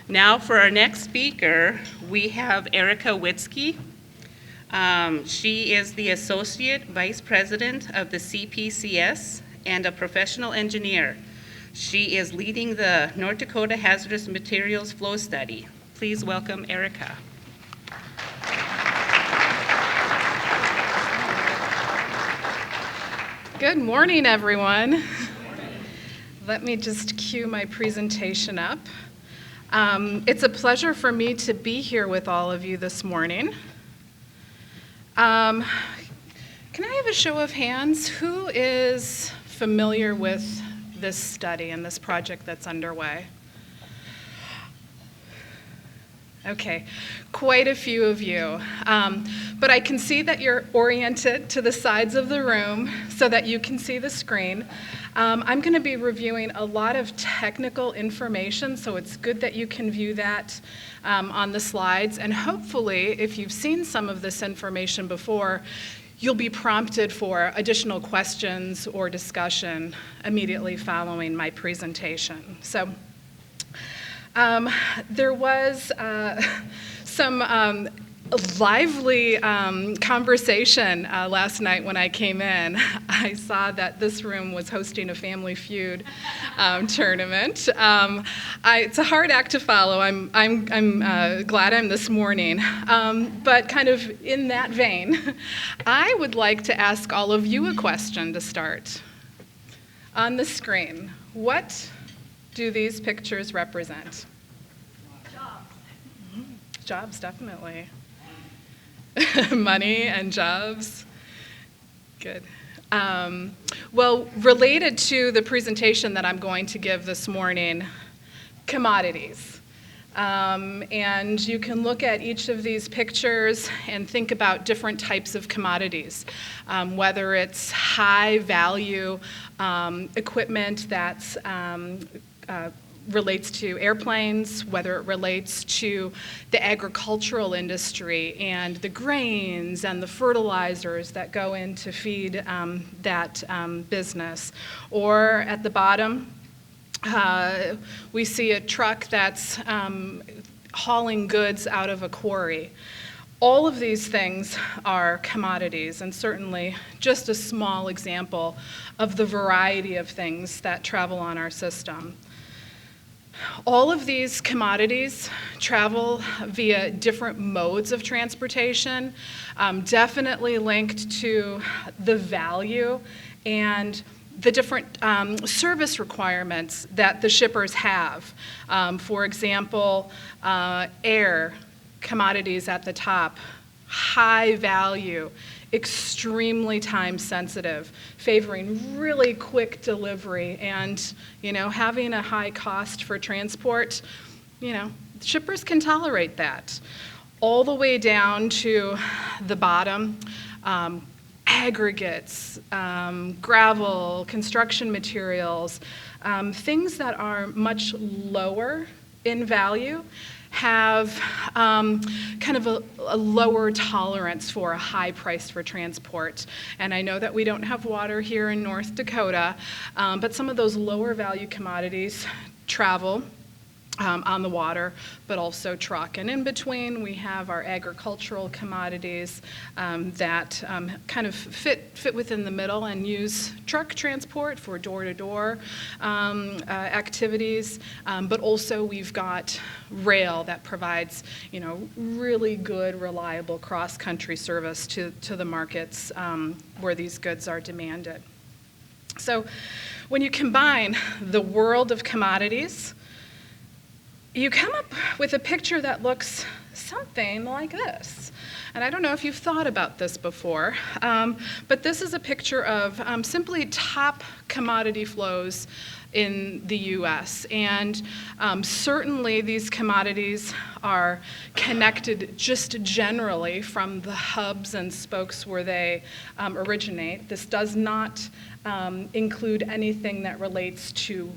Now for our next speaker, we have Erika Witzke. She is the Associate Vice President of the CPCS and a professional engineer. She is leading the North Dakota Hazardous Materials Flow Study. Please welcome Erika. Good morning, everyone. Let me just cue my presentation up. It's a pleasure for me to be here with all of you this morning. Can I have a show of hands? Who is familiar with this study and this project that's underway? Okay, quite a few of you. But I can see that you're oriented to the sides of the room so that you can see the screen. I'm going to be reviewing a lot of technical information, so it's good that you can view that on the slides. And hopefully, if you've seen some of this information before, you'll be prompted for additional questions or discussion immediately following my presentation. So there was some lively conversation last night when I came in. I saw that this room was hosting a Family Feud tournament. It's a hard act to follow. I'm glad I'm this morning. But kind of in that vein, I would like to ask all of you a question to start. On the screen, what do these pictures represent? Jobs. Jobs, definitely. Money and jobs. Good. Well, related to the presentation that I'm going to give this morning, commodities. And you can look at each of these pictures and think about different types of commodities, whether it's high value equipment that's relates to airplanes, whether it relates to the agricultural industry and the grains and the fertilizers that go in to feed that business. Or at the bottom, we see a truck that's hauling goods out of a quarry. All of these things are commodities, and certainly just a small example of the variety of things that travel on our system. All of these commodities travel via different modes of transportation, definitely linked to the value and the different service requirements that the shippers have. For example, air, commodities at the top, high value, extremely time sensitive, favoring really quick delivery, and having a high cost for transport. Shippers can tolerate that. All the way down to the bottom, aggregates, gravel, construction materials, things that are much lower in value have kind of a lower tolerance for a high price for transport. And I know that we don't have water here in North Dakota, but some of those lower value commodities travel on the water, but also truck. And in between, we have our agricultural commodities that kind of fit within the middle and use truck transport for door-to-door activities. But also, we've got rail that provides, really good, reliable cross-country service to the markets where these goods are demanded. So, when you combine the world of commodities, you come up with a picture that looks something like this. And I don't know if you've thought about this before, but this is a picture of simply top commodity flows in the U.S. And certainly these commodities are connected just generally from the hubs and spokes where they originate. This does not include anything that relates to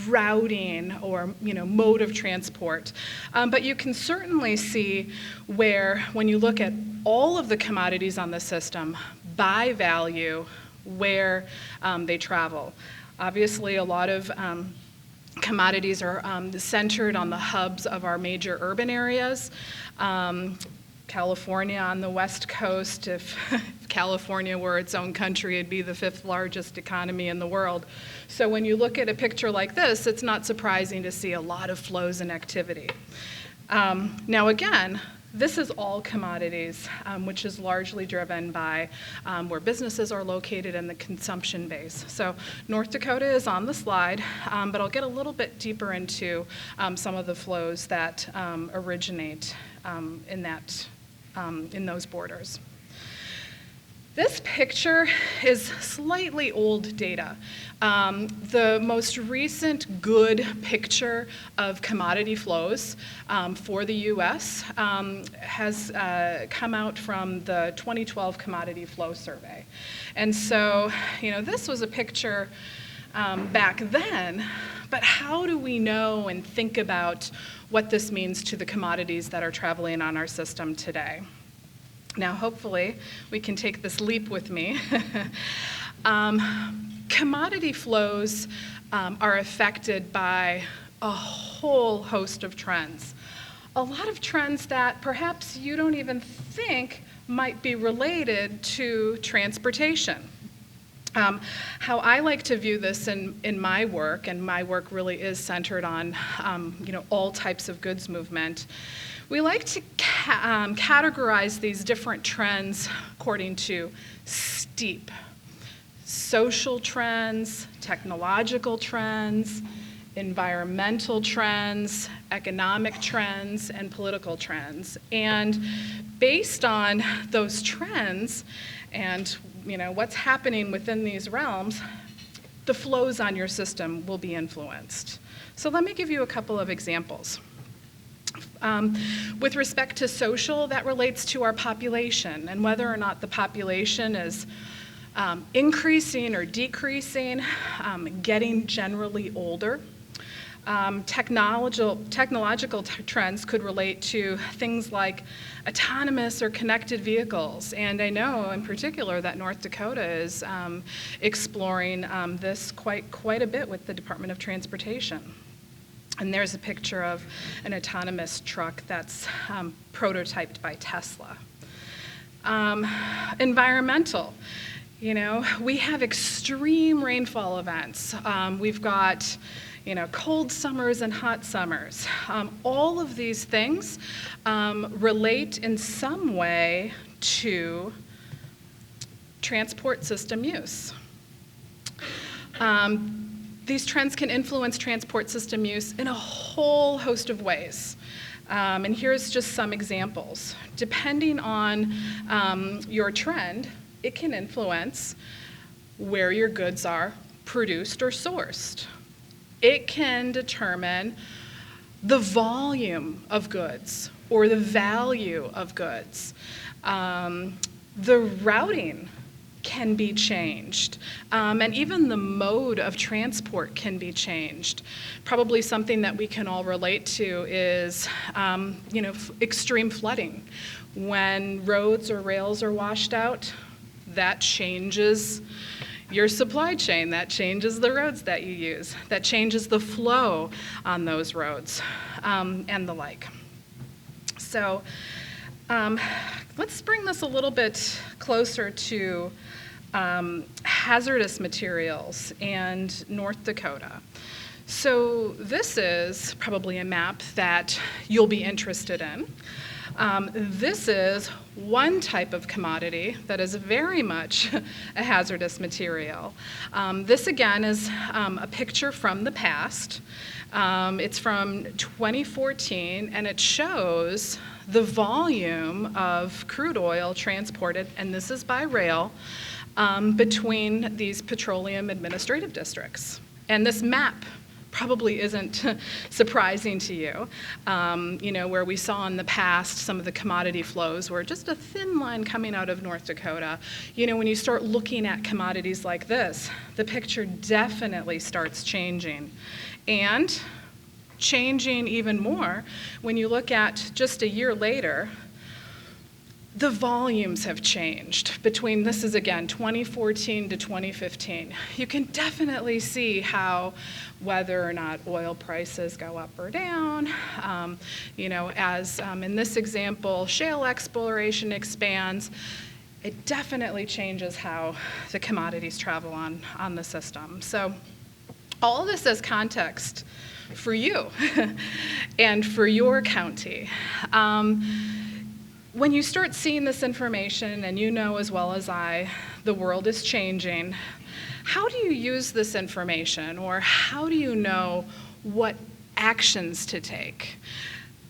routing or mode of transport. But you can certainly see where, when you look at all of the commodities on the system by value, where they travel. Obviously, a lot of Commodities are centered on the hubs of our major urban areas. California on the West Coast, if California were its own country, it'd be the 5th largest economy in the world. So when you look at a picture like this, it's not surprising to see a lot of flows and activity. Now again, this is all commodities, which is largely driven by where businesses are located and the consumption base. So North Dakota is on the slide, but I'll get a little bit deeper into some of the flows that originate in those borders. This picture is slightly old data. The most recent good picture of commodity flows for the U.S. Has come out from the 2012 Commodity Flow Survey. And so, this was a picture back then, but how do we know and think about what this means to the commodities that are traveling on our system today? Now, hopefully, we can take this leap with me. Commodity flows are affected by a whole host of trends. A lot of trends that perhaps you don't even think might be related to transportation. How I like to view this in my work, and my work really is centered on all types of goods movement, we like to categorize these different trends according to STEEP: social trends, technological trends, environmental trends, economic trends, and political trends. And based on those trends and what's happening within these realms, the flows on your system will be influenced. So let me give you a couple of examples. With respect to social, that relates to our population and whether or not the population is increasing or decreasing, getting generally older. Technological trends could relate to things like autonomous or connected vehicles. And I know in particular that North Dakota is exploring this quite a bit with the Department of Transportation. And there's a picture of an autonomous truck that's prototyped by Tesla. Environmental. We have extreme rainfall events. We've got cold summers and hot summers. All of these things relate in some way to transport system use. These trends can influence transport system use in a whole host of ways. And here's just some examples. Depending on your trend, it can influence where your goods are produced or sourced. It can determine the volume of goods or the value of goods. The routing can be changed, and even the mode of transport can be changed. Probably something that we can all relate to is, extreme flooding. When roads or rails are washed out, that changes your supply chain, that changes the roads that you use, that changes the flow on those roads, and the like. So let's bring this a little bit closer to hazardous materials and North Dakota. So this is probably a map that you'll be interested in. This is one type of commodity that is very much a hazardous material. This again is a picture from the past. It's from 2014, and it shows the volume of crude oil transported, and this is by rail, between these petroleum administrative districts. And this map probably isn't surprising to you. Where we saw in the past some of the commodity flows were just a thin line coming out of North Dakota. When you start looking at commodities like this, the picture definitely starts changing. And changing even more when you look at just a year later, the volumes have changed between, this is again 2014 to 2015. You can definitely see how whether or not oil prices go up or down, as in this example, shale exploration expands, it definitely changes how the commodities travel on the system. So all of this as context for you and for your county. When you start seeing this information, and you know as well as I, the world is changing, how do you use this information, or how do you know what actions to take?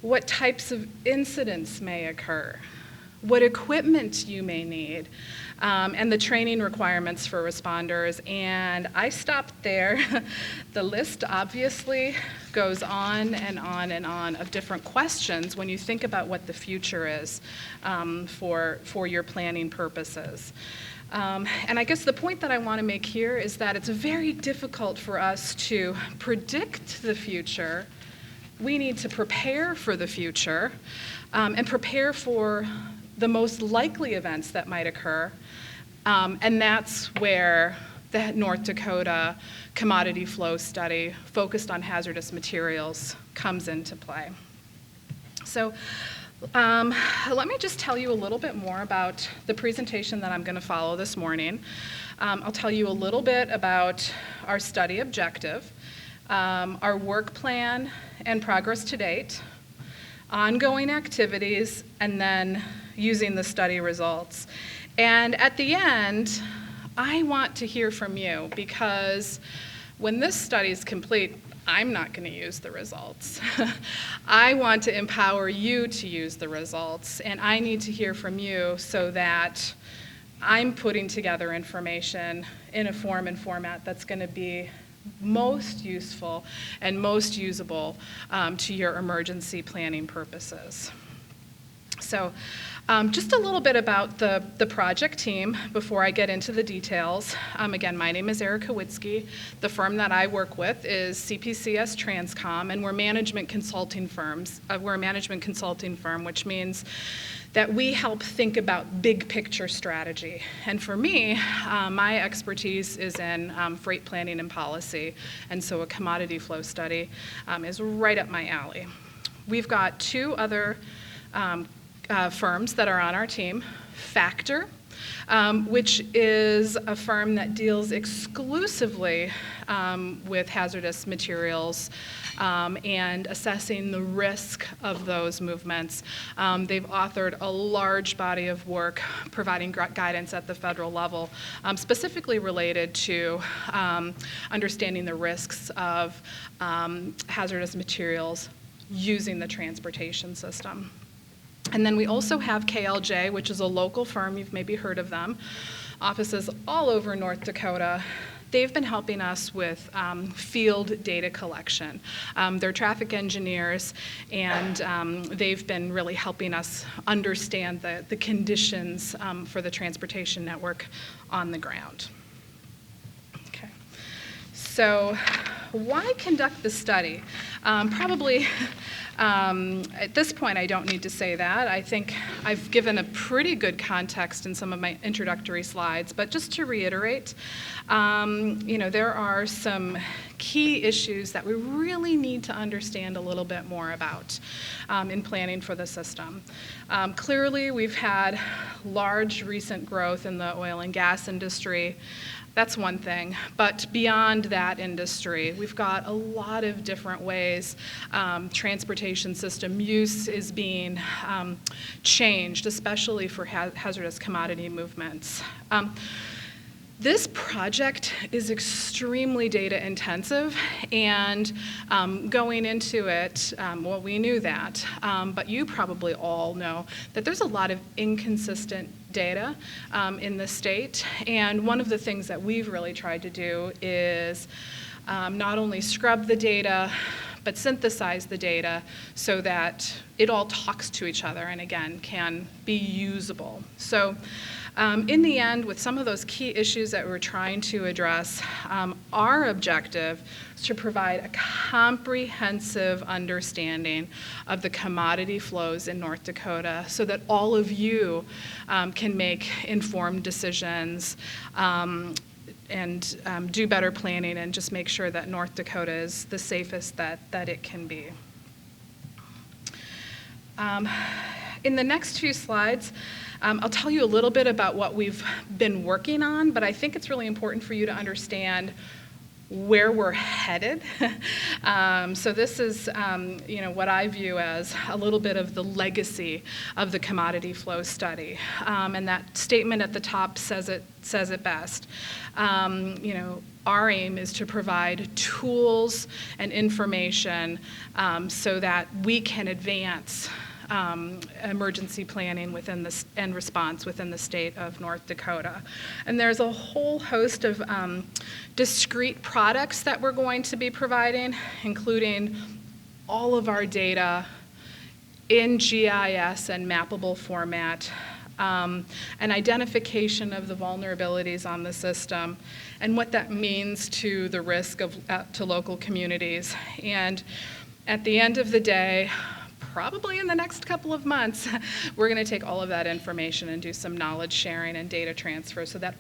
What types of incidents may occur? What equipment you may need, and the training requirements for responders. And I stopped there. The list obviously goes on and on and on of different questions when you think about what the future is for your planning purposes. And I guess the point that I want to make here is that it's very difficult for us to predict the future. We need to prepare for the future and prepare for the most likely events that might occur, and that's where the North Dakota commodity flow study focused on hazardous materials comes into play. So let me just tell you a little bit more about the presentation that I'm going to follow this morning. I'll tell you a little bit about our study objective, our work plan and progress to date, ongoing activities, and then using the study results. And at the end, I want to hear from you, because when this study is complete, I'm not going to use the results. I want to empower you to use the results, and I need to hear from you so that I'm putting together information in a form and format that's going to be most useful and most usable to your emergency planning purposes. So just a little bit about the project team before I get into the details. Again, my name is Erika Witzke. The firm that I work with is CPCS Transcom, and we're management consulting firms. We're a management consulting firm, which means that we help think about big picture strategy. And for me, my expertise is in freight planning and policy, and so a commodity flow study is right up my alley. We've got two other firms that are on our team. Factor, which is a firm that deals exclusively with hazardous materials and assessing the risk of those movements. They've authored a large body of work providing guidance at the federal level, specifically related to understanding the risks of hazardous materials using the transportation system. And then we also have KLJ, which is a local firm. You've maybe heard of them. Offices all over North Dakota. They've been helping us with field data collection. They're traffic engineers, and they've been really helping us understand the conditions for the transportation network on the ground. Okay. So why conduct the study? Probably at this point, I don't need to say that. I think I've given a pretty good context in some of my introductory slides, but just to reiterate, there are some key issues that we really need to understand a little bit more about in planning for the system. Clearly, we've had large recent growth in the oil and gas industry. That's one thing, but beyond that industry, we've got a lot of different ways transportation system use is being changed, especially for hazardous commodity movements. This project is extremely data intensive, and going into it, well, we knew that, but you probably all know that there's a lot of inconsistent data in the state, and one of the things that we've really tried to do is not only scrub the data, but synthesize the data so that it all talks to each other and, again, can be usable. So in the end, with some of those key issues that we're trying to address, our objective is to provide a comprehensive understanding of the commodity flows in North Dakota so that all of you can make informed decisions and do better planning and just make sure that North Dakota is the safest that it can be. In the next few slides, I'll tell you a little bit about what we've been working on, but I think it's really important for you to understand where we're headed. So this is what I view as a little bit of the legacy of the commodity flow study. And that statement at the top says it best. Our aim is to provide tools and information so that we can advance emergency planning and response within the state of North Dakota. And there's a whole host of discrete products that we're going to be providing, including all of our data in GIS and mappable format, an identification of the vulnerabilities on the system, and what that means to the risk to local communities. And at the end of the day, probably in the next couple of months, we're going to take all of that information and do some knowledge sharing and data transfer so that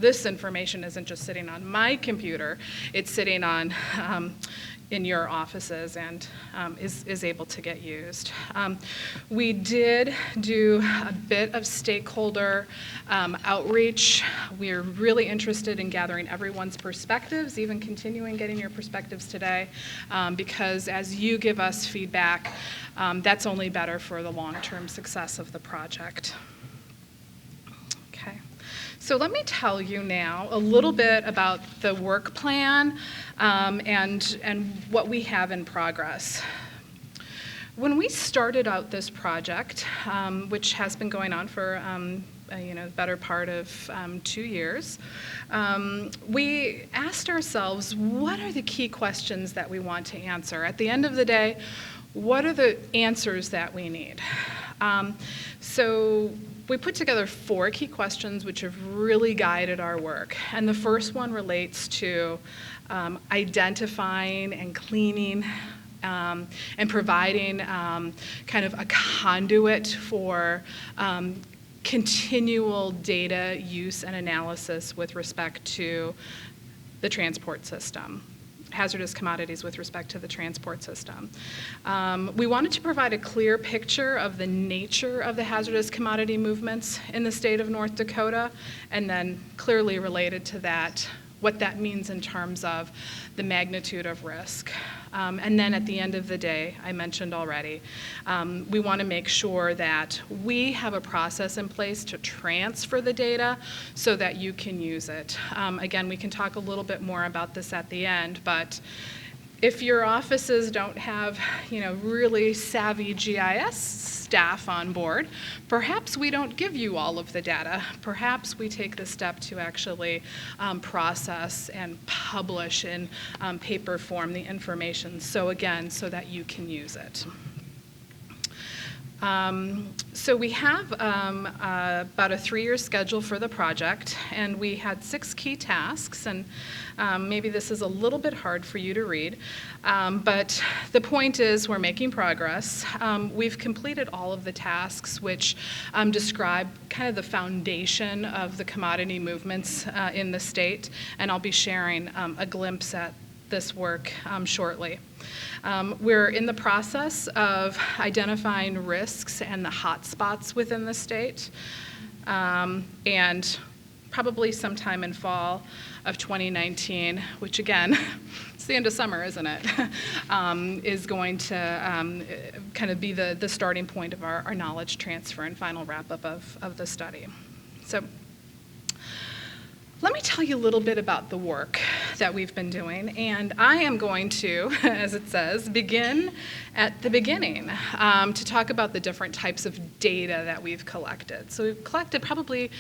this information isn't just sitting on my computer, it's sitting on in your offices and is able to get used. We did do a bit of stakeholder outreach. We're really interested in gathering everyone's perspectives, even continuing getting your perspectives today, because as you give us feedback, that's only better for the long-term success of the project. Okay. So let me tell you now a little bit about the work plan and what we have in progress. When we started out this project, which has been going on for the better part of 2 years, we asked ourselves, what are the key questions that we want to answer? At the end of the day, what are the answers that we need? So we put together 4 key questions which have really guided our work. And the first one relates to identifying and cleaning and providing kind of a conduit for continual data use and analysis with respect to the transport system. Hazardous commodities with respect to the transport system. We wanted to provide a clear picture of the nature of the hazardous commodity movements in the state of North Dakota, and then clearly related to that, what that means in terms of the magnitude of risk. And then at the end of the day, I mentioned already, we want to make sure that we have a process in place to transfer the data so that you can use it. Again, we can talk a little bit more about this at the end, but if your offices don't have, really savvy GIS staff on board, perhaps we don't give you all of the data. Perhaps we take the step to actually process and publish in paper form the information, so that you can use it. So we have about a 3-year schedule for the project, and we had 6 key tasks, and maybe this is a little bit hard for you to read, but the point is we're making progress. We've completed all of the tasks which describe kind of the foundation of the commodity movements in the state, and I'll be sharing a glimpse at this work shortly. We're in the process of identifying risks and the hot spots within the state, and probably sometime in fall of 2019, which again, it's the end of summer, isn't it, is going to kind of be the starting point of our knowledge transfer and final wrap-up of the study. So let me tell you a little bit about the work that we've been doing, and I am going to, as it says, begin at the beginning to talk about the different types of data that we've collected. So we've collected probably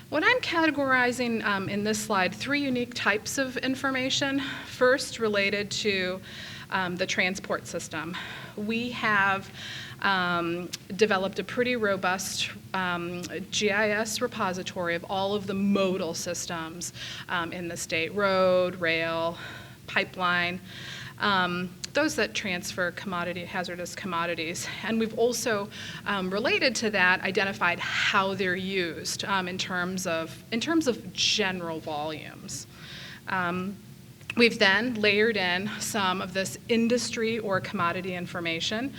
what I'm categorizing in this slide 3 unique types of information. First, related to the transport system. We have developed a pretty robust GIS repository of all of the modal systems in the state: road, rail, pipeline, those that transfer hazardous commodities. And we've also, related to that, identified how they're used in terms of general volumes. We've then layered in some of this industry or commodity information.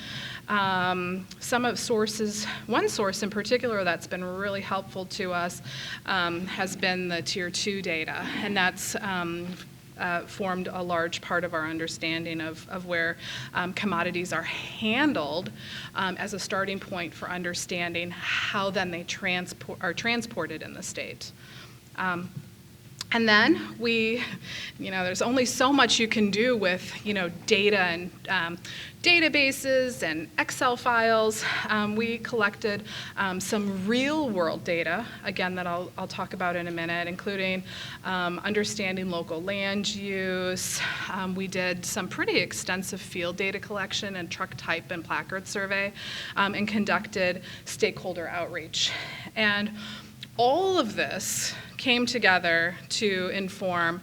Some of sources, one source in particular that's been really helpful to us has been the Tier 2 data, and that's formed a large part of our understanding of where commodities are handled as a starting point for understanding how then they are transported in the state. And then there's only so much you can do with, data and databases and Excel files. We collected some real-world data, again, that I'll talk about in a minute, including understanding local land use. We did some pretty extensive field data collection and truck type and placard survey, and conducted stakeholder outreach. And all of this came together to inform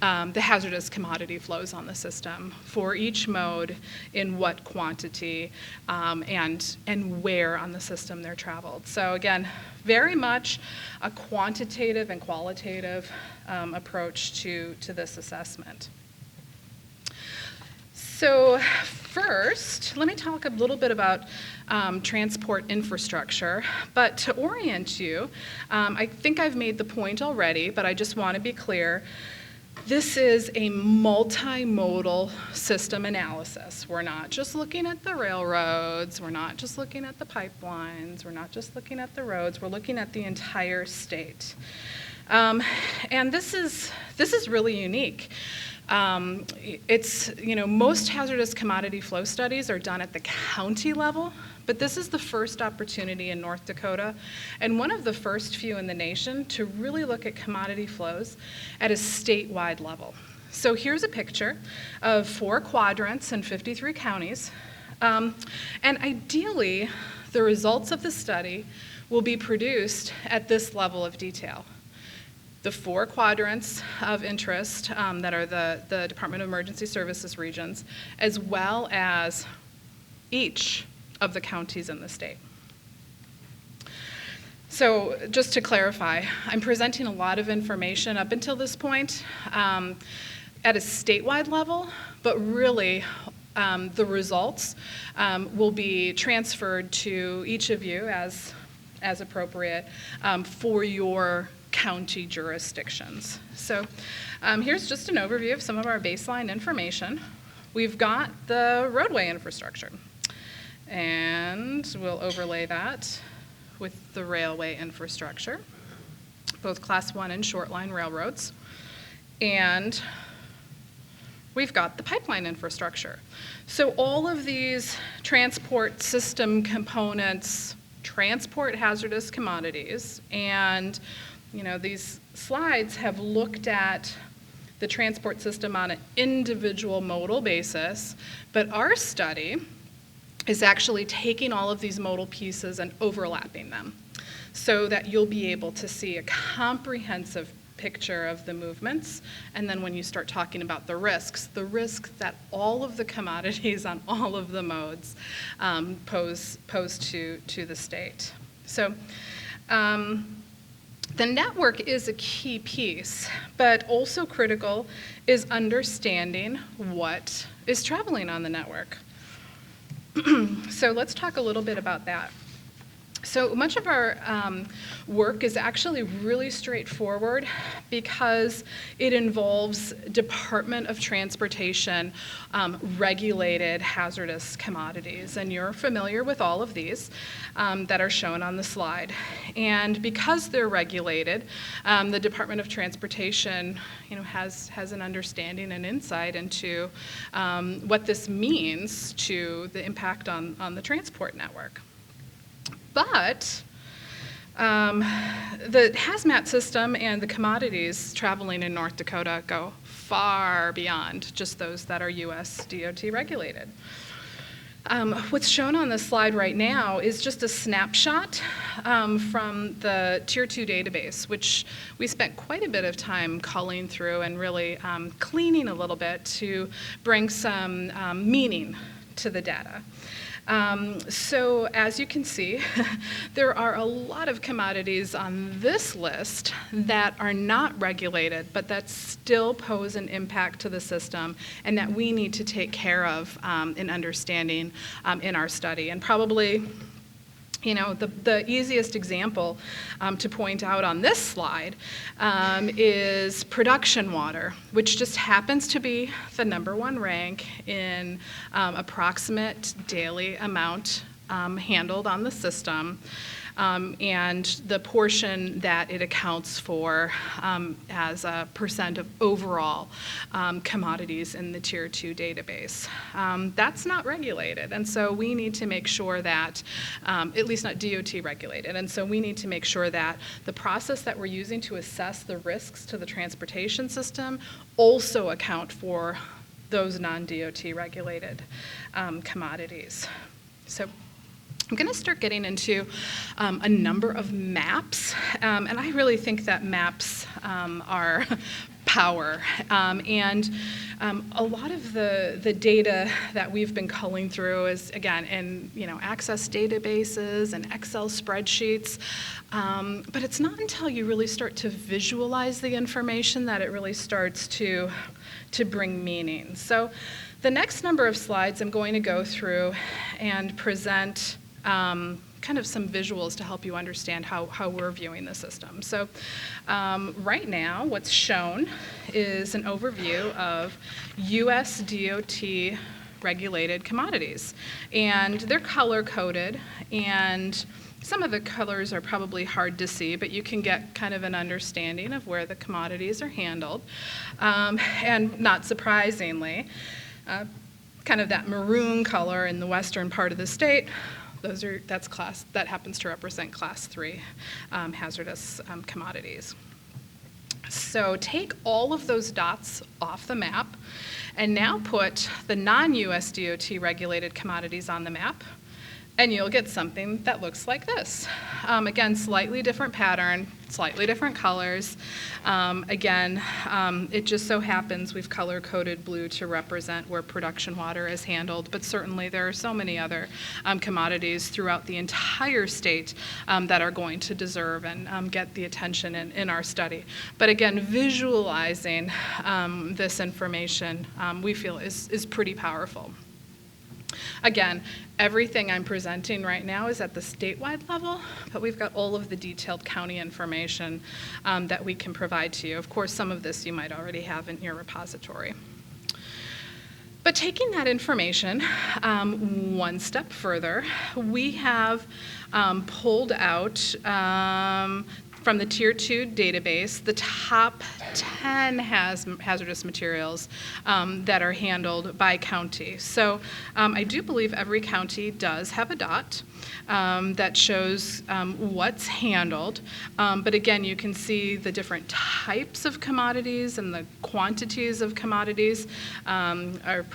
the hazardous commodity flows on the system for each mode, in what quantity, and where on the system they're traveled. So again, very much a quantitative and qualitative approach to this assessment. So first, let me talk a little bit about transport infrastructure. But to orient you, I think I've made the point already, but I just want to be clear. This is a multimodal system analysis. We're not just looking at the railroads, we're not just looking at the pipelines, we're not just looking at the roads, we're looking at the entire state. And this is really unique. Most hazardous commodity flow studies are done at the county level, but this is the first opportunity in North Dakota, and one of the first few in the nation to really look at commodity flows at a statewide level. So here's a picture of 4 quadrants in 53 counties, and ideally, the results of the study will be produced at this level of detail. The 4 quadrants of interest that are the Department of Emergency Services regions, as well as each of the counties in the state. So just to clarify, I'm presenting a lot of information up until this point at a statewide level, but really the results will be transferred to each of you as appropriate for your county jurisdictions. So here's just an overview of some of our baseline information. We've got the roadway infrastructure, and we'll overlay that with the railway infrastructure, both Class 1 and short line railroads. And we've got the pipeline infrastructure. So all of these transport system components transport hazardous commodities, and these slides have looked at the transport system on an individual modal basis, but our study is actually taking all of these modal pieces and overlapping them so that you'll be able to see a comprehensive picture of the movements. And then when you start talking about the risks that all of the commodities on all of the modes pose to the state. So the network is a key piece, but also critical is understanding what is traveling on the network. So let's talk a little bit about that. So much of our work is actually really straightforward because it involves Department of Transportation regulated hazardous commodities. And you're familiar with all of these that are shown on the slide. And because they're regulated, the Department of Transportation has an understanding and insight into what this means to the impact on the transport network. But the HAZMAT system and the commodities traveling in North Dakota go far beyond just those that are US DOT regulated. What's shown on this slide right now is just a snapshot from the Tier 2 database, which we spent quite a bit of time culling through and really cleaning a little bit to bring some meaning to the data. So as you can see, there are a lot of commodities on this list that are not regulated, but that still pose an impact to the system and that we need to take care of in understanding in our study. And probably, you know, the easiest example to point out on this slide is production water, which just happens to be the #1 rank in approximate daily amount handled on the system, and the portion that it accounts for as a percent of overall commodities in the Tier 2 database. That's not regulated, and so we need to make sure that, at least not DOT regulated, and so we need to make sure that the process that we're using to assess the risks to the transportation system also account for those non-DOT regulated commodities. So I'm going to start getting into a number of maps, and I really think that maps are power. And a lot of the data that we've been culling through is, again, in Access databases and Excel spreadsheets, but it's not until you really start to visualize the information that it really starts to bring meaning. So the next number of slides I'm going to go through and present kind of some visuals to help you understand how we're viewing the system. So right now, what's shown is an overview of US DOT regulated commodities. And they're color-coded, and some of the colors are probably hard to see, but you can get kind of an understanding of where the commodities are handled. And not surprisingly, kind of that maroon color in the western part of the state, that happens to represent Class 3 hazardous commodities. So take all of those dots off the map and now put the non-US DOT regulated commodities on the map, and you'll get something that looks like this. Again, slightly different pattern, slightly different colors. It just so happens we've color-coded blue to represent where production water is handled, but certainly there are so many other commodities throughout the entire state that are going to deserve and get the attention in our study. But again, visualizing this information we feel is pretty powerful. Again, everything I'm presenting right now is at the statewide level, but we've got all of the detailed county information that we can provide to you. Of course, some of this you might already have in your repository. But taking that information one step further, we have pulled out from the Tier 2 database the top 10 hazardous materials that are handled by county. So I do believe every county does have a dot that shows what's handled. But again, you can see the different types of commodities and the quantities of commodities are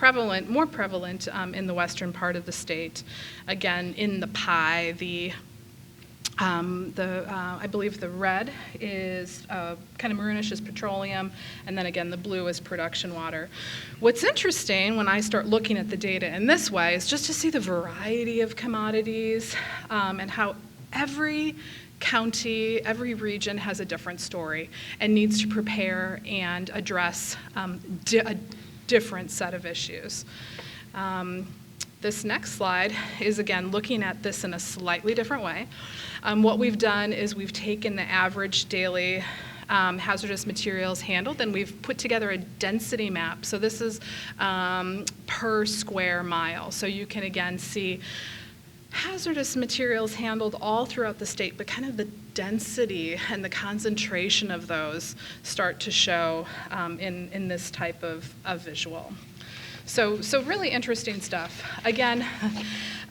more prevalent in the western part of the state. Again, in the pie, I believe the red is kind of maroonish is petroleum, and then again the blue is production water. What's interesting when I start looking at the data in this way is just to see the variety of commodities and how every county, every region has a different story and needs to prepare and address a different set of issues. This next slide is, again, looking at this in a slightly different way. What we've done is we've taken the average daily hazardous materials handled, and we've put together a density map. So this is per square mile. So you can, again, see hazardous materials handled all throughout the state, but kind of the density and the concentration of those start to show in this type of visual. So really interesting stuff. Again,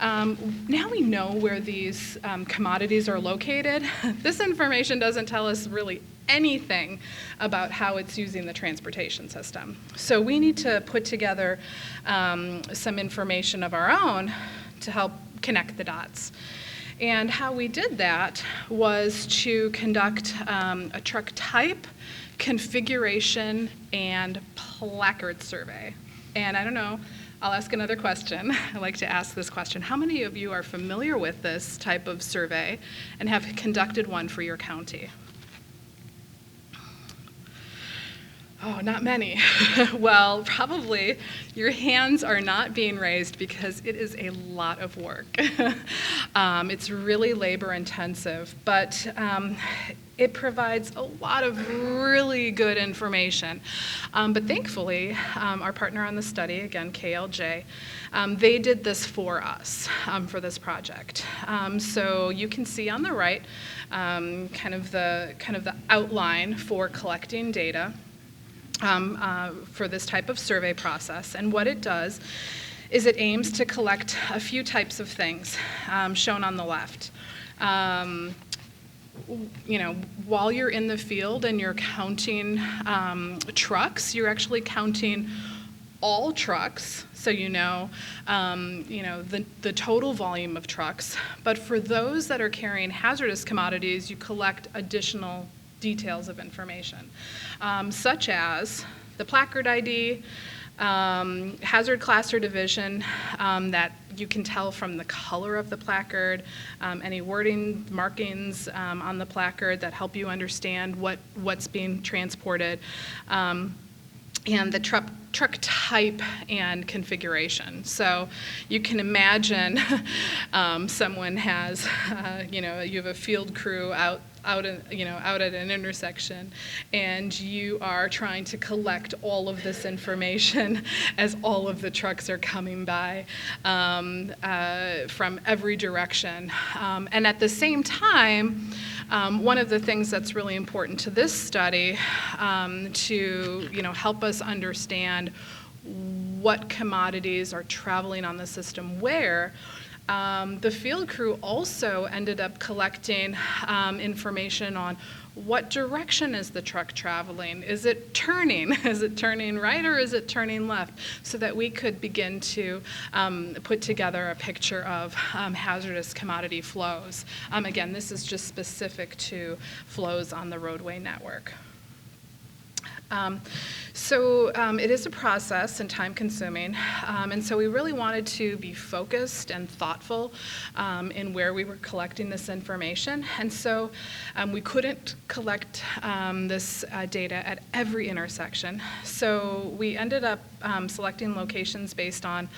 Now we know where these commodities are located. This information doesn't tell us really anything about how it's using the transportation system. So we need to put together some information of our own to help connect the dots. And how we did that was to conduct a truck type, configuration, and placard survey. And I don't know, I'll ask another question. I like to ask this question. How many of you are familiar with this type of survey and have conducted one for your county? Oh, not many. Well, probably your hands are not being raised because it is a lot of work. It's really labor intensive, but it provides a lot of really good information. But thankfully, our partner on the study, again, KLJ, they did this for us for this project. So you can see on the right kind of the outline for collecting data. For this type of survey process. And what it does is it aims to collect a few types of things shown on the left. While you're in the field and you're counting trucks, you're actually counting all trucks, so you know the total volume of trucks. But for those that are carrying hazardous commodities, you collect additional details of information, such as the placard ID, hazard class or division that you can tell from the color of the placard, any wording markings on the placard that help you understand what's being transported, and the truck type and configuration. So you can imagine someone has, you have a field crew out at an intersection, and you are trying to collect all of this information as all of the trucks are coming by from every direction. And at the same time, one of the things that's really important to this study to help us understand what commodities are traveling on the system where, the field crew also ended up collecting information on what direction is the truck traveling. Is it turning? Is it turning right or is it turning left? So that we could begin to put together a picture of hazardous commodity flows. Again, this is just specific to flows on the roadway network. So it is a process and time-consuming, and so we really wanted to be focused and thoughtful in where we were collecting this information, and so we couldn't collect this data at every intersection. So we ended up selecting locations based on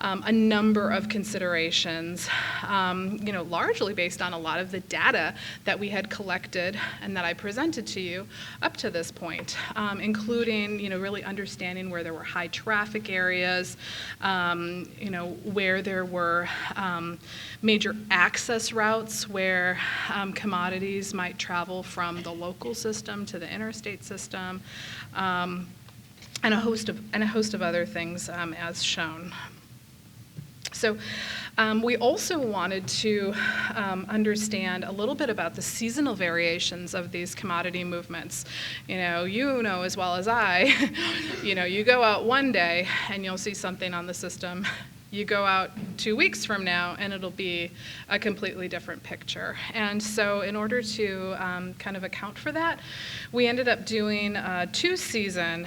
a number of considerations, largely based on a lot of the data that we had collected and that I presented to you up to this point, including, really understanding where there were high traffic areas, where there were major access routes where commodities might travel from the local system to the interstate system, and a host of other things as shown. So we also wanted to understand a little bit about the seasonal variations of these commodity movements. You know as well as I, you go out one day and you'll see something on the system. You go out 2 weeks from now and it'll be a completely different picture. And so in order to kind of account for that, we ended up doing a 2-season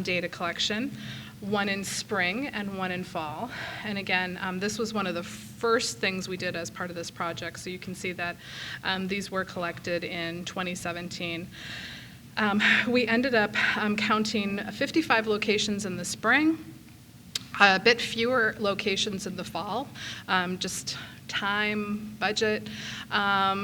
data collection, one in spring and one in fall. And again, this was one of the first things we did as part of this project, so you can see that these were collected in 2017. We ended up counting 55 locations in the spring, a bit fewer locations in the fall, just time, budget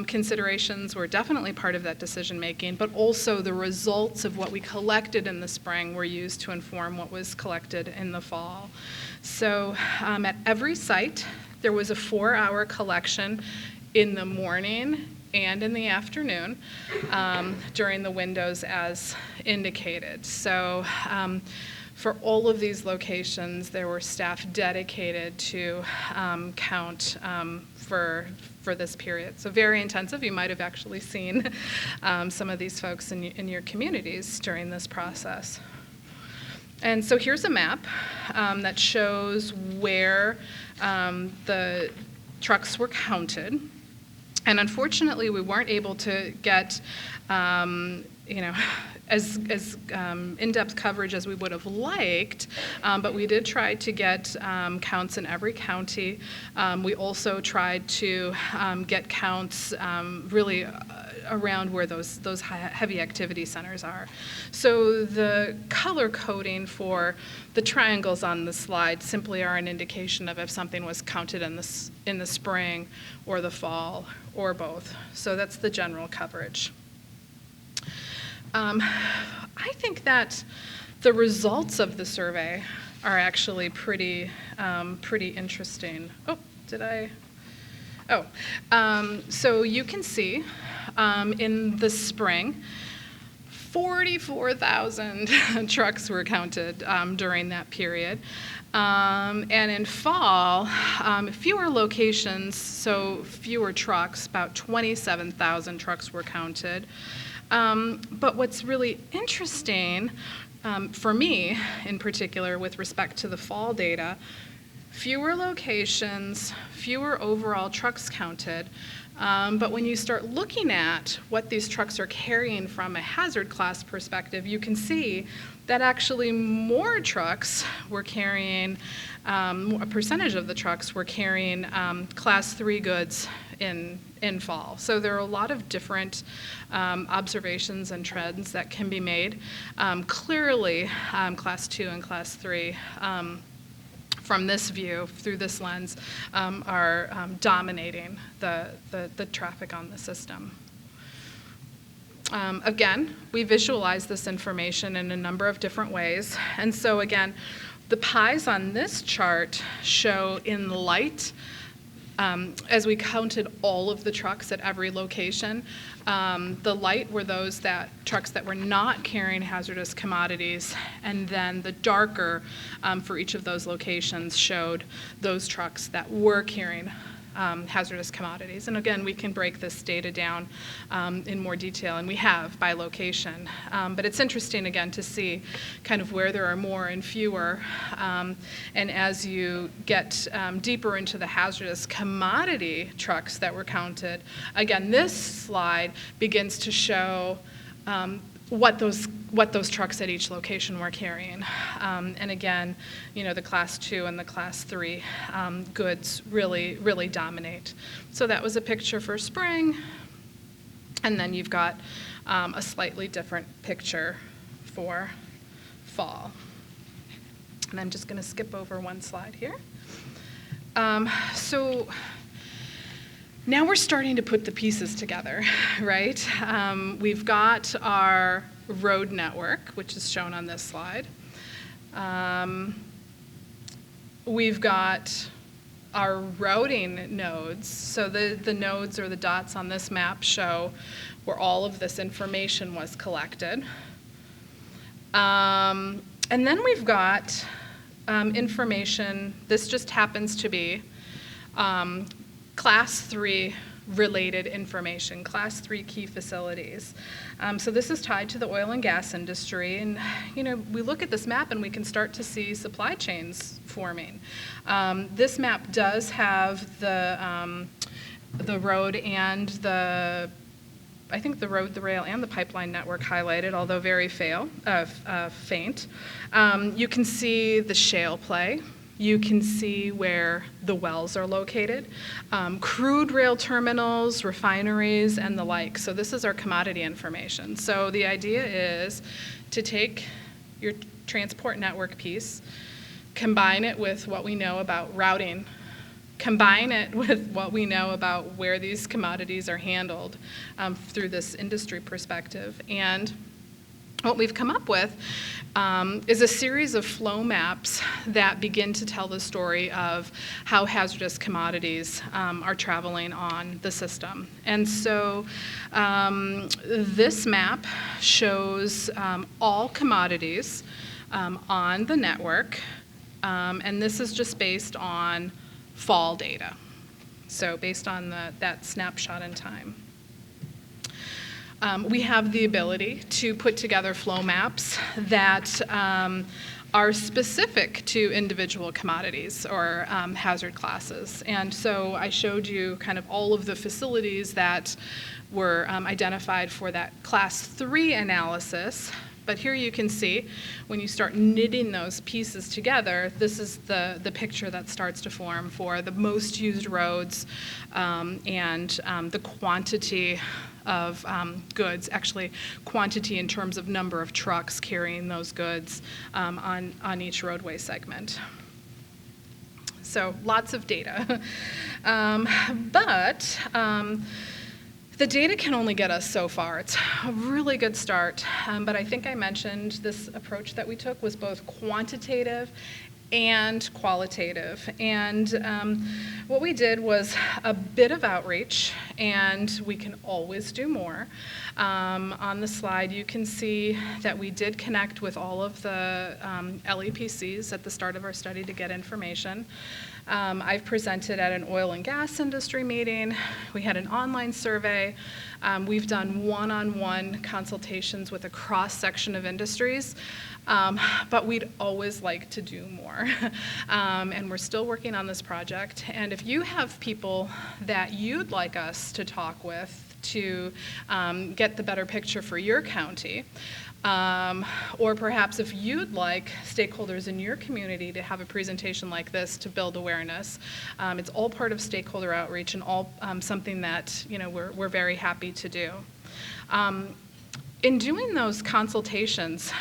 considerations were definitely part of that decision making, but also the results of what we collected in the spring were used to inform what was collected in the fall. So at every site, there was a 4-hour collection in the morning and in the afternoon during the windows as indicated. So For all of these locations, there were staff dedicated to count for this period. So very intensive. You might have actually seen some of these folks in your communities during this process. And so here's a map that shows where the trucks were counted. And unfortunately, we weren't able to get as in-depth coverage as we would have liked, but we did try to get counts in every county. We also tried to get counts really around where those heavy activity centers are. So the color coding for the triangles on the slide simply are an indication of if something was counted in the spring or the fall or both. So that's the general coverage. I think that the results of the survey are actually pretty interesting. Oh, did I? Oh, so you can see in the spring, 44,000 trucks were counted during that period. And in fall, fewer locations, so fewer trucks, about 27,000 trucks were counted. But what's really interesting for me in particular with respect to the fall data, fewer locations, fewer overall trucks counted, but when you start looking at what these trucks are carrying from a hazard class perspective, you can see that actually more trucks were carrying, a percentage of the trucks were carrying class 3 goods in fall. So there are a lot of different observations and trends that can be made. Clearly, class 2 and class 3 from this view, through this lens, are dominating the traffic on the system. Again, we visualize this information in a number of different ways. And so again, the pies on this chart show in light, as we counted all of the trucks at every location, the light were those trucks that were not carrying hazardous commodities, and then the darker for each of those locations showed those trucks that were carrying hazardous commodities. And again, we can break this data down in more detail, and we have by location. But it's interesting, again, to see kind of where there are more and fewer. And as you get deeper into the hazardous commodity trucks that were counted, again, this slide begins to show what those trucks at each location were carrying. And again, the class 2 and the class 3 goods really dominate. So that was a picture for spring, and then you've got a slightly different picture for fall. And I'm just going to skip over one slide here. So now we're starting to put the pieces together, right? We've got our road network, which is shown on this slide. We've got our routing nodes. So the nodes or the dots on this map show where all of this information was collected. And then we've got information. This just happens to be class 3 related information, class 3 key facilities. So this is tied to the oil and gas industry, and we look at this map and we can start to see supply chains forming. This map does have the road and I think the road, the rail, and the pipeline network highlighted, although very faint. You can see the shale play. You can see where the wells are located, crude rail terminals, refineries, and the like. So this is our commodity information. So the idea is to take your transport network piece, combine it with what we know about routing, combine it with what we know about where these commodities are handled through this industry perspective. And what we've come up with is a series of flow maps that begin to tell the story of how hazardous commodities are traveling on the system. And so this map shows all commodities on the network, and this is just based on fall data, so based on that snapshot in time. We have the ability to put together flow maps that are specific to individual commodities or hazard classes. And so I showed you kind of all of the facilities that were identified for that class 3 analysis. But here you can see, when you start knitting those pieces together, this is the picture that starts to form for the most used roads and the quantity of goods, actually quantity in terms of number of trucks carrying those goods on each roadway segment. So lots of data. But the data can only get us so far. It's a really good start, but I think I mentioned this approach that we took was both quantitative and qualitative. And what we did was a bit of outreach, and we can always do more. On the slide, you can see that we did connect with all of the LEPCs at the start of our study to get information. I've presented at an oil and gas industry meeting. We had an online survey. We've done one-on-one consultations with a cross-section of industries, but we'd always like to do more. And we're still working on this project. And if you have people that you'd like us to talk with to get the better picture for your county, or perhaps if you'd like stakeholders in your community to have a presentation like this to build awareness, it's all part of stakeholder outreach and all something that we're very happy to do. In doing those consultations,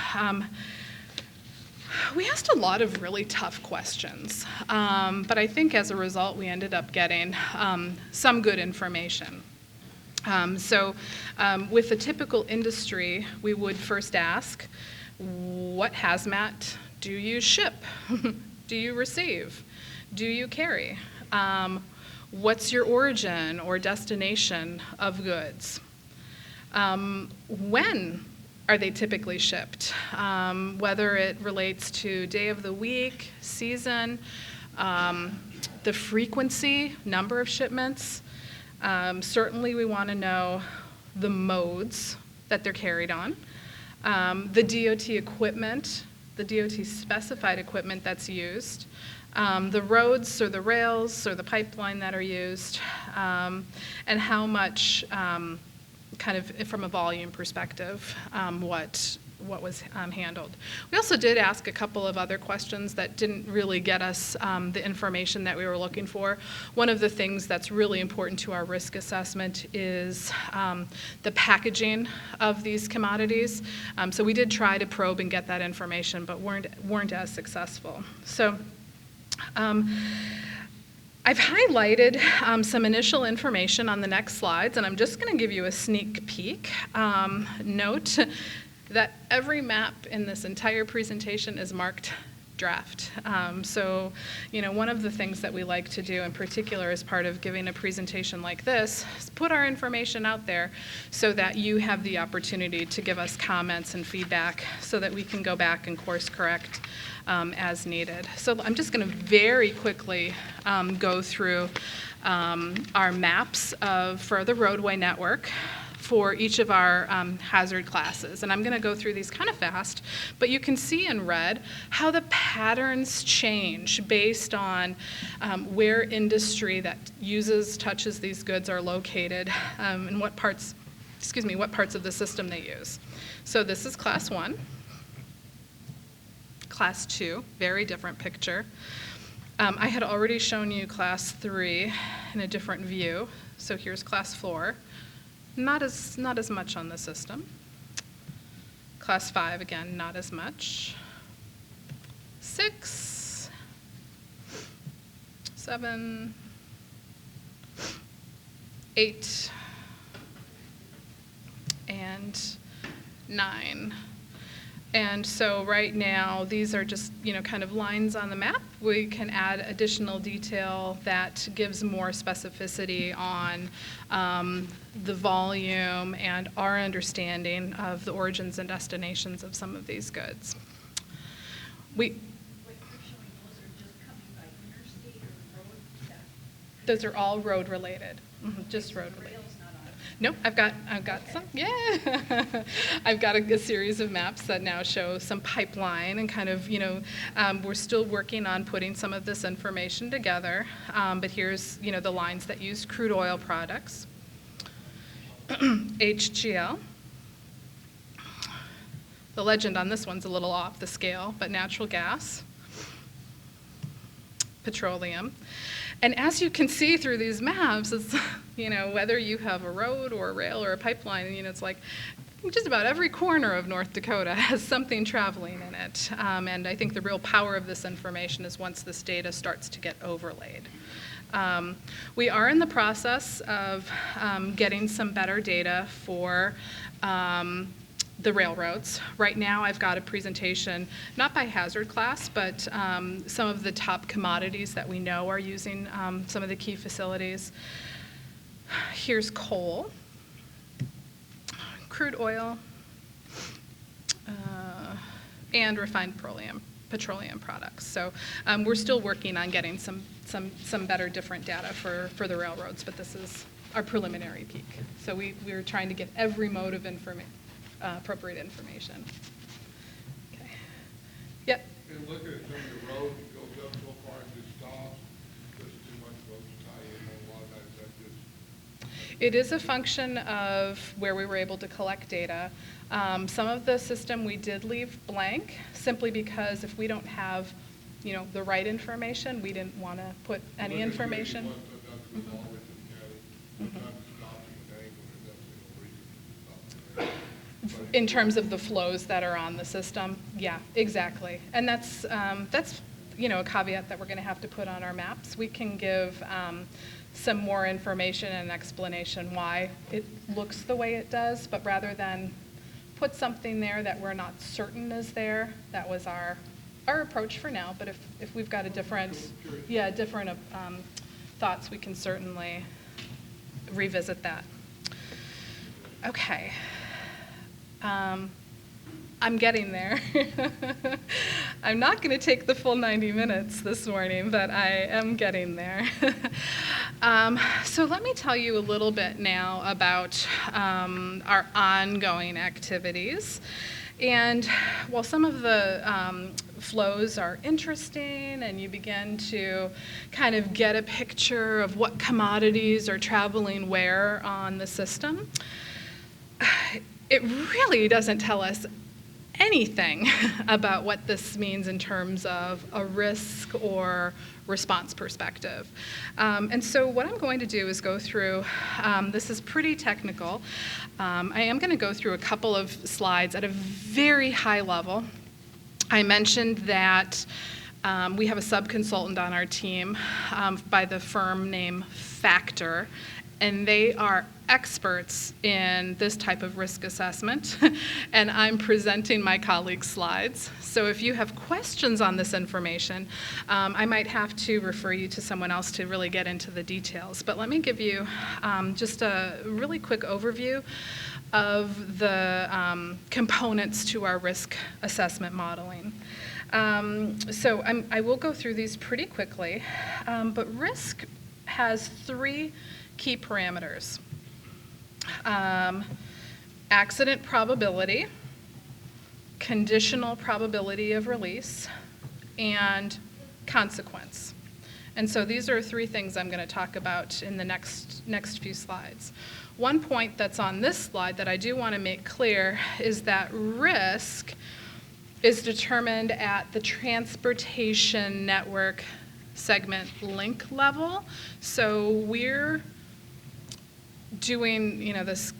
we asked a lot of really tough questions, but I think as a result we ended up getting some good information. With a typical industry, we would first ask, what hazmat do you ship? Do you receive? Do you carry? What's your origin or destination of goods? When are they typically shipped? Whether it relates to day of the week, season, the frequency, number of shipments. Certainly we want to know the modes that they're carried on, the DOT equipment, the DOT specified equipment that's used, the roads or the rails or the pipeline that are used, and how much, kind of from a volume perspective, what was handled. We also did ask a couple of other questions that didn't really get us the information that we were looking for. One of the things that's really important to our risk assessment is the packaging of these commodities. So we did try to probe and get that information, but weren't as successful. So I've highlighted some initial information on the next slides, and I'm just going to give you a sneak peek. Note that every map in this entire presentation is marked draft. So, one of the things that we like to do in particular as part of giving a presentation like this is put our information out there so that you have the opportunity to give us comments and feedback so that we can go back and course correct as needed. So I'm just going to very quickly go through our maps for the roadway network for each of our hazard classes. And I'm going to go through these kind of fast, but you can see in red how the patterns change based on where industry that touches these goods are located and what parts of the system they use. So this is class 1. Class 2, very different picture. I had already shown you class 3 in a different view. So here's class 4. Not as much on the system. Class 5, again, not as much. 6, 7, 8, and 9. And so right now, these are just, kind of lines on the map. We can add additional detail that gives more specificity on the volume and our understanding of the origins and destinations of some of these goods. We, What you're showing, those are just coming by interstate or road? those are all road related, just road related. Rail's not on it. Nope, I've got some, yeah. I've got a series of maps that now show some pipeline and kind of, we're still working on putting some of this information together. But here's, the lines that use crude oil products. HGL. The legend on this one's a little off the scale, but natural gas, petroleum. And as you can see through these maps, it's, whether you have a road or a rail or a pipeline, it's like just about every corner of North Dakota has something traveling in it. And I think the real power of this information is once this data starts to get overlaid. We are in the process of getting some better data for the railroads. Right now I've got a presentation, not by hazard class, but some of the top commodities that we know are using some of the key facilities. Here's coal, crude oil, and refined petroleum products. So we're still working on getting some better different data for the railroads, but this is our preliminary peak. So we're trying to get every mode of appropriate information. Okay. Yep. And look at some of the road that goes up so far and just stops. There's too much road to tie in. A lot of times that just. It is a function of where we were able to collect data. Some of the system we did leave blank simply because if we don't have, the right information, we didn't want to put any information. In terms of the flows that are on the system, yeah, exactly. And that's a caveat that we're going to have to put on our maps. We can give some more information and explanation why it looks the way it does, but rather than put something there that we're not certain is there, that was our approach for now. But if we've got different thoughts, we can certainly revisit that. Okay. I'm getting there. I'm not going to take the full 90 minutes this morning, but I am getting there. So let me tell you a little bit now about our ongoing activities. And while some of the flows are interesting and you begin to kind of get a picture of what commodities are traveling where on the system, it really doesn't tell us anything about what this means in terms of a risk or response perspective. And so what I'm going to do is go through, this is pretty technical. I am going to go through a couple of slides at a very high level. I mentioned that we have a sub-consultant on our team by the firm name Factor, and they are experts in this type of risk assessment, and I'm presenting my colleagues' slides. So if you have questions on this information, I might have to refer you to someone else to really get into the details. But let me give you just a really quick overview of the components to our risk assessment modeling. So I will go through these pretty quickly, but risk has three key parameters. Accident probability, conditional probability of release, and consequence. And so these are three things I'm going to talk about in the next few slides. One point that's on this slide that I do want to make clear is that risk is determined at the transportation network segment link level. So we're doing, this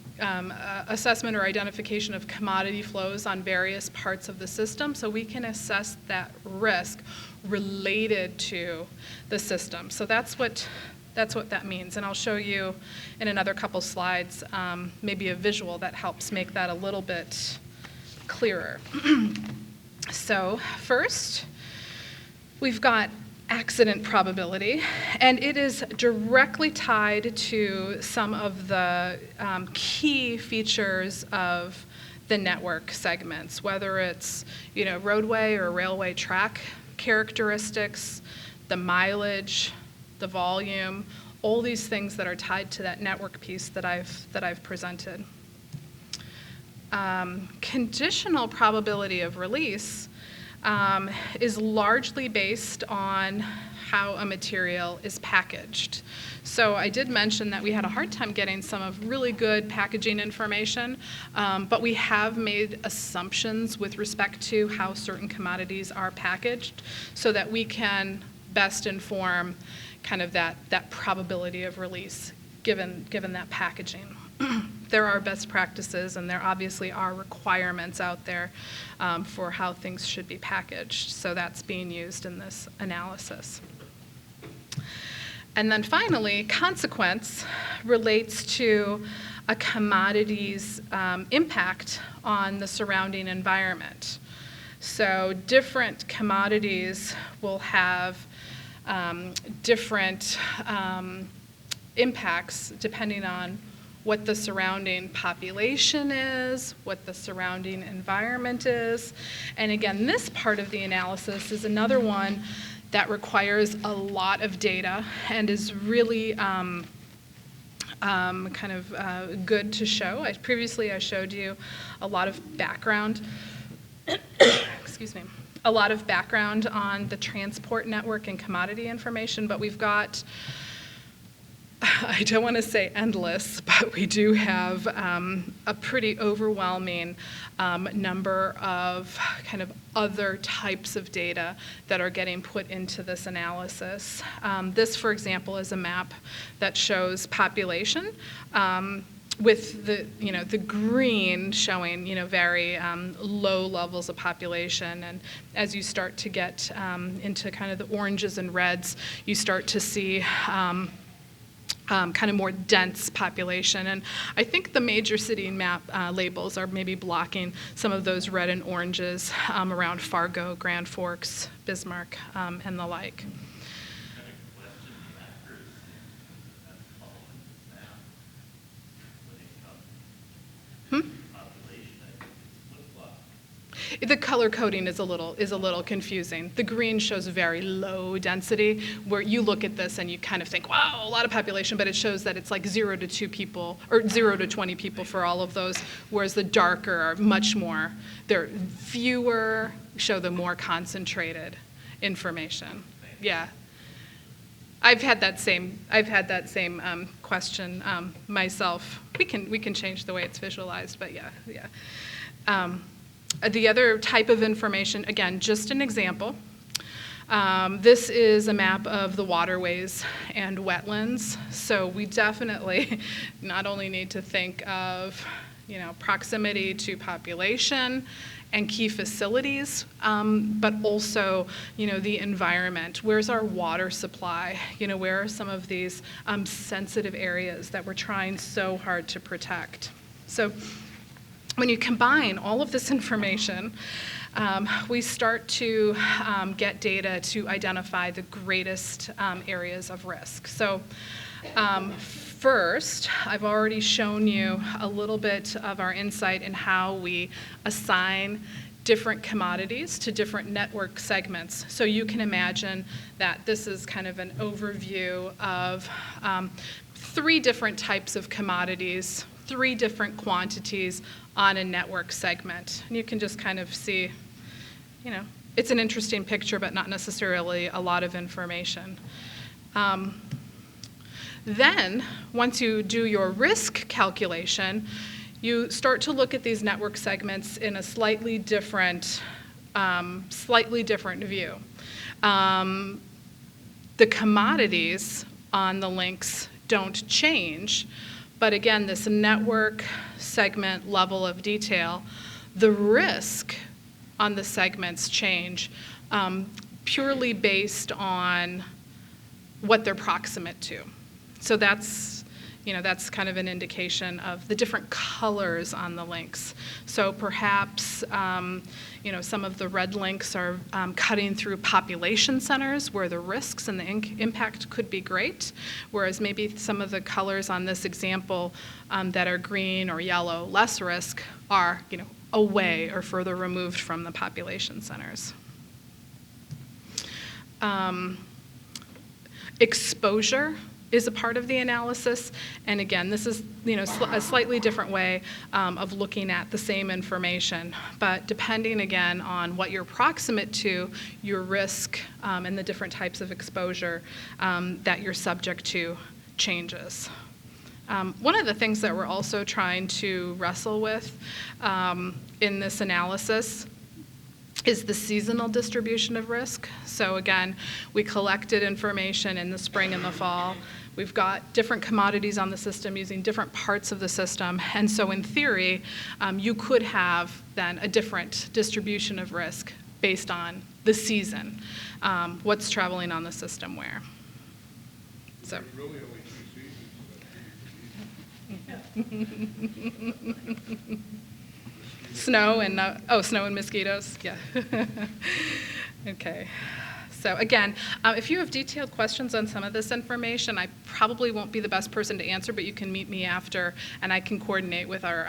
assessment or identification of commodity flows on various parts of the system, so we can assess that risk related to the system. So that's what that means, and I'll show you in another couple slides maybe a visual that helps make that a little bit clearer. So first, we've got accident probability, and it is directly tied to some of the key features of the network segments, whether it's roadway or railway track characteristics, the mileage, the volume, all these things that are tied to that network piece that I've presented. Conditional probability of release is largely based on how a material is packaged. So I did mention that we had a hard time getting some of really good packaging information, but we have made assumptions with respect to how certain commodities are packaged so that we can best inform kind of that probability of release given that packaging. There are best practices, and there obviously are requirements out there for how things should be packaged. So that's being used in this analysis. And then finally, consequence relates to a commodity's impact on the surrounding environment. So different commodities will have different impacts depending on what the surrounding population is, what the surrounding environment is. And again, this part of the analysis is another one that requires a lot of data and is really good to show. Previously I showed you a lot of background, excuse me, a lot of background on the transport network and commodity information, but we've got, I don't want to say endless, but we do have a pretty overwhelming number of kind of other types of data that are getting put into this analysis. This, for example, is a map that shows population with the green showing very low levels of population, and as you start to get into kind of the oranges and reds, you start to see kind of more dense population. And I think the major city map labels are maybe blocking some of those red and oranges around Fargo, Grand Forks, Bismarck, and the like. The color coding is a little confusing. The green shows very low density, where you look at this and you kind of think, wow, a lot of population, but it shows that it's like 0 to 2 people, or 0 to 20 people for all of those, whereas the darker are much more, they're fewer, show the more concentrated information. Yeah. I've had that same question myself. We can change the way it's visualized, but yeah. The other type of information, again, just an example. This is a map of the waterways and wetlands. So we definitely not only need to think of, proximity to population and key facilities, but also, the environment. Where's our water supply? Where are some of these sensitive areas that we're trying so hard to protect? So when you combine all of this information, we start to get data to identify the greatest areas of risk. So first, I've already shown you a little bit of our insight in how we assign different commodities to different network segments. So you can imagine that this is kind of an overview of 3 different types of commodities, 3 different quantities on a network segment. And you can just kind of see, it's an interesting picture, but not necessarily a lot of information. Then, once you do your risk calculation, you start to look at these network segments in a slightly different view. The commodities on the links don't change, but again, this network segment level of detail, the risk on the segments change purely based on what they're proximate to. So that's, that's kind of an indication of the different colors on the links. So perhaps, some of the red links are cutting through population centers where the risks and the impact could be great, whereas maybe some of the colors on this example that are green or yellow, less risk, are, away or further removed from the population centers. Exposure is a part of the analysis, and again, this is a slightly different way of looking at the same information, but depending again on what you're proximate to, your risk and the different types of exposure that you're subject to changes. One of the things that we're also trying to wrestle with in this analysis is the seasonal distribution of risk. So again, we collected information in the spring and the fall. We've got different commodities on the system using different parts of the system. And so in theory, you could have then a different distribution of risk based on the season, what's traveling on the system where. So. There's really only 2 seasons. Snow and snow and mosquitoes. Yeah. Okay. So again, if you have detailed questions on some of this information, I probably won't be the best person to answer, but you can meet me after, and I can coordinate with our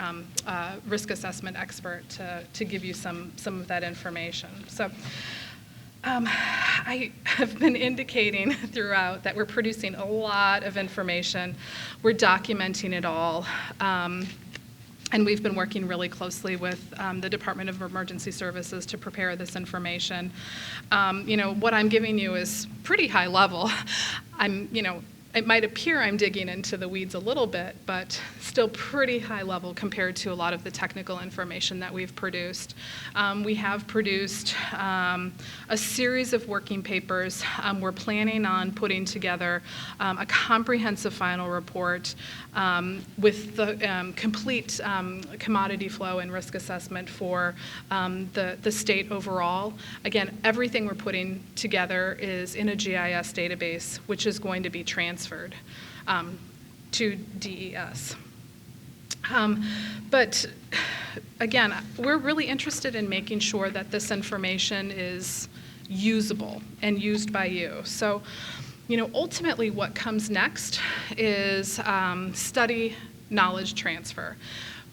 risk assessment expert to give you some of that information. So. I have been indicating throughout that we're producing a lot of information. We're documenting it all. And we've been working really closely with the Department of Emergency Services to prepare this information. What I'm giving you is pretty high level. It might appear I'm digging into the weeds a little bit, but still pretty high level compared to a lot of the technical information that we've produced. We have produced a series of working papers. We're planning on putting together a comprehensive final report with the complete commodity flow and risk assessment for the state overall. Again, everything we're putting together is in a GIS database, which is going to be transferred to DES. But again, we're really interested in making sure that this information is usable and used by you. So, ultimately what comes next is study knowledge transfer.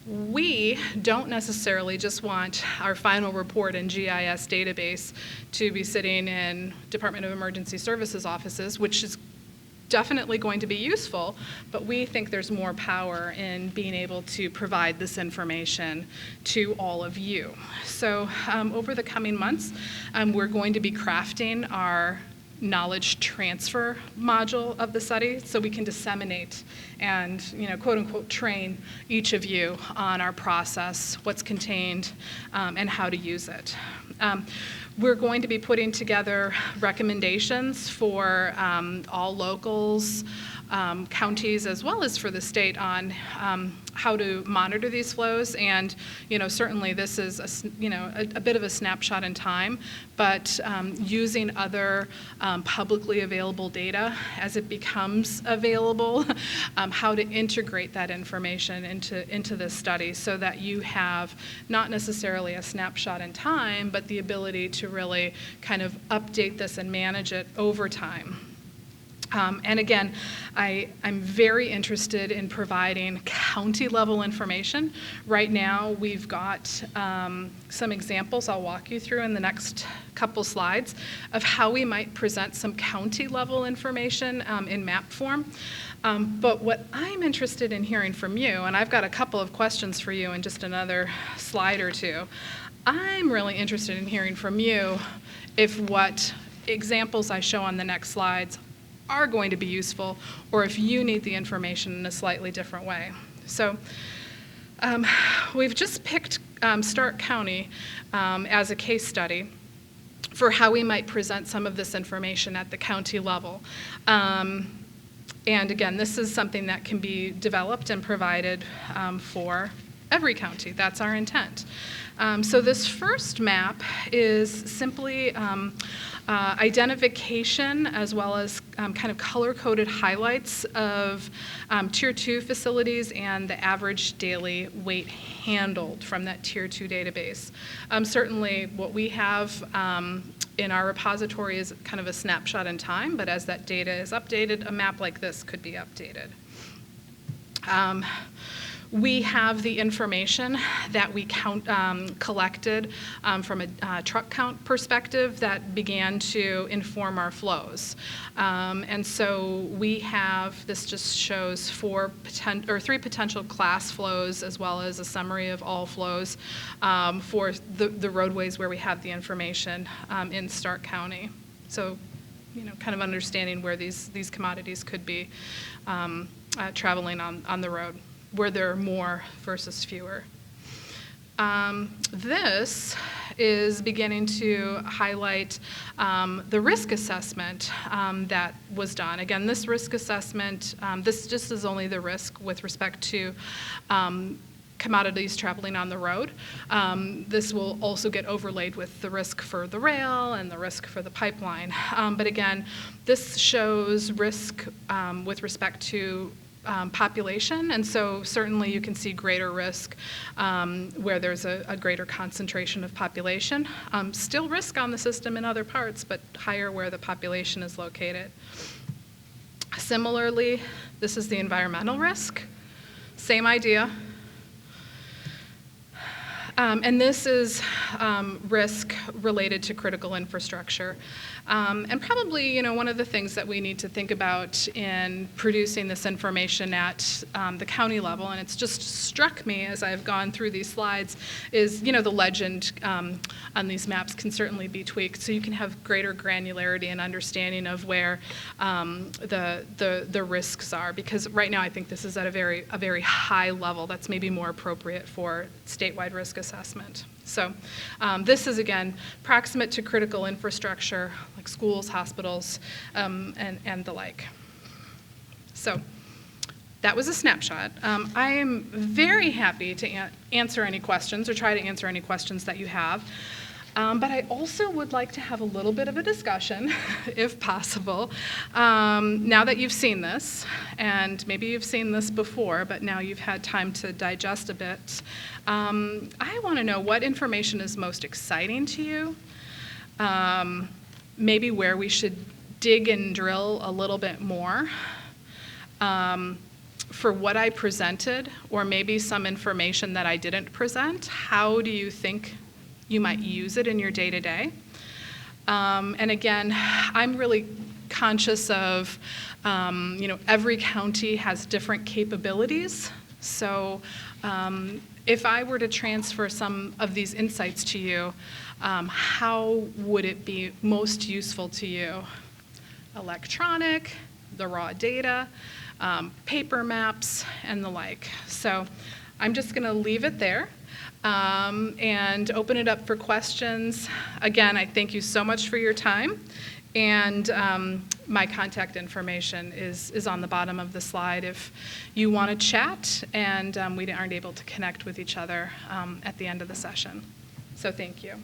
We don't necessarily just want our final report in GIS database to be sitting in Department of Emergency Services offices, which is definitely going to be useful, but we think there's more power in being able to provide this information to all of you. So over the coming months, we're going to be crafting our knowledge transfer module of the study so we can disseminate and, quote unquote, train each of you on our process, what's contained, and how to use it. We're going to be putting together recommendations for all locals, counties, as well as for the state on how to monitor these flows. And certainly this is a bit of a snapshot in time, but using other publicly available data as it becomes available, how to integrate that information into this study so that you have not necessarily a snapshot in time, but the ability to really kind of update this and manage it over time. And again, I'm very interested in providing county-level information. Right now, we've got some examples I'll walk you through in the next couple slides of how we might present some county-level information in map form. But what I'm interested in hearing from you, and I've got a couple of questions for you in just another slide or two, I'm really interested in hearing from you if what examples I show on the next slides are going to be useful, or if you need the information in a slightly different way. So we've just picked Stark County as a case study for how we might present some of this information at the county level. And again, this is something that can be developed and provided for every county. That's our intent. So this first map is simply identification as well as kind of color-coded highlights of Tier 2 facilities and the average daily weight handled from that Tier 2 database. Certainly what we have in our repository is kind of a snapshot in time, but as that data is updated, a map like this could be updated. We have the information that we collected from a truck count perspective that began to inform our flows. And so we have, this just shows three potential class flows as well as a summary of all flows for the roadways where we have the information in Stark County. So, kind of understanding where these commodities could be traveling on the road, where there are more versus fewer. This is beginning to highlight the risk assessment that was done. Again, this risk assessment, this just is only the risk with respect to commodities traveling on the road. This will also get overlaid with the risk for the rail and the risk for the pipeline. But again, this shows risk with respect to population, and so certainly you can see greater risk where there's a greater concentration of population. Still risk on the system in other parts, but higher where the population is located. Similarly, this is the environmental risk. Same idea. And this is risk related to critical infrastructure. And probably, one of the things that we need to think about in producing this information at the county level, and it's just struck me as I've gone through these slides, is, the legend on these maps can certainly be tweaked so you can have greater granularity and understanding of where the risks are. Because right now I think this is at a very high level that's maybe more appropriate for statewide risk assessment. So this is, again, proximate to critical infrastructure like schools, hospitals, and the like. So that was a snapshot. I am very happy to answer any questions or try to answer any questions that you have. But I also would like to have a little bit of a discussion, if possible. Now that you've seen this, and maybe you've seen this before, but now you've had time to digest a bit, I want to know what information is most exciting to you, maybe where we should dig and drill a little bit more. For what I presented, or maybe some information that I didn't present, how do you think you might use it in your day-to-day? And again, I'm really conscious of, every county has different capabilities. So if I were to transfer some of these insights to you, how would it be most useful to you? Electronic, the raw data, paper maps, and the like. So I'm just going to leave it there. And open it up for questions. Again, I thank you so much for your time. And my contact information is on the bottom of the slide if you want to chat and we aren't able to connect with each other at the end of the session. So thank you.